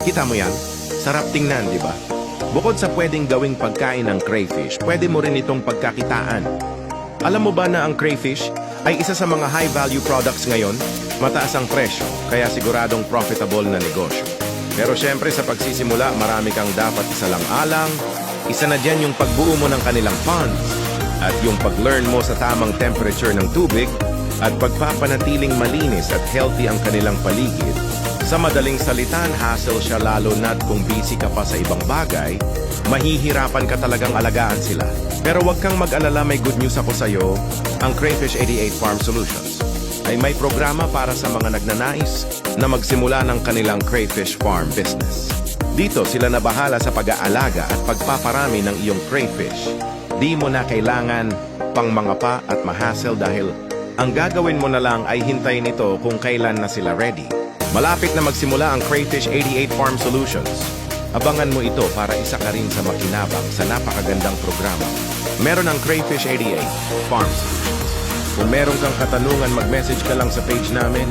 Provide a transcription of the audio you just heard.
Kita mo yan? Sarap tingnan, di ba? Bukod sa pwedeng gawing pagkain ng crayfish, pwede mo rin itong pagkakitaan. Alam mo ba na ang crayfish ay isa sa mga high-value products ngayon? Mataas ang presyo, kaya siguradong profitable na negosyo. Pero syempre sa pagsisimula, marami kang dapat isalang-alang. Isa na dyan yung pagbuo mo ng kanilang ponds at yung pag-learn mo sa tamang temperature ng tubig at pagpapanatiling malinis at healthy ang kanilang paligid. Sa madaling salitan, hassle siya lalo na't kung busy ka pa sa ibang bagay, mahihirapan ka talagang alagaan sila. Pero huwag kang mag-alala, may good news ako sa'yo. Ang Crayfish 88 Farm Solutions ay may programa para sa mga nagnanais na magsimula ng kanilang crayfish farm business. Dito sila na bahala sa pag-aalaga at pagpaparami ng iyong crayfish. Di mo na kailangan pang mga pa at mahassle dahil ang gagawin mo na lang ay hintayin ito kung kailan na sila ready. Malapit na magsimula ang Crayfish 88 Farm Solutions. Abangan mo ito para isa ka rin sa makinabang sa napakagandang programa. Meron ang Crayfish 88 Farm Solutions. Kung meron kang katanungan, mag-message ka lang sa page namin.